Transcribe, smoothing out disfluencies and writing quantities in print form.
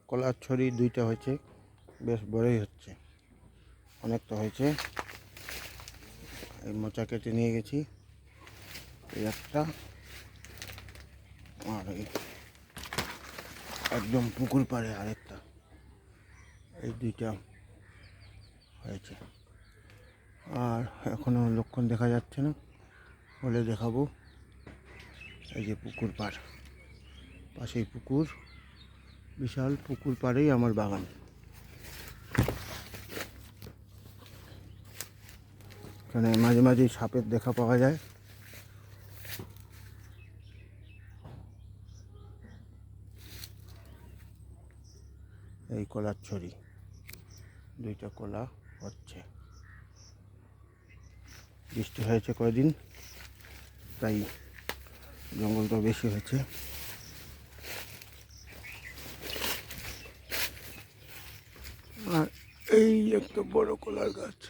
কলার ছড়ি দুইটা হয়েছে, বেশ বড়ই হচ্ছে, অনেকটা হয়েছে। এই মোচা কেটে নিয়ে গেছি, এই একটা, আর এই একদম পুকুর পাড়ে আরেকটা, এই দুইটা হয়েছে। আর এখনো লক্ষণ দেখা যাচ্ছে না, বলে দেখাবো। এই যে পুকুর পাড়, পাশেই পুকুর, বিশাল পুকুর পাড়েই আমার বাগান। এখানে মাঝে মাঝে সাপের দেখা পাওয়া যায়। এই কলার ছড়ি, দুইটা কলা হচ্ছে। বৃষ্টি হয়েছে কয়দিন, তাই জঙ্গলটা বেশি হয়েছে। আর এই একটা বড় কলার গাছ।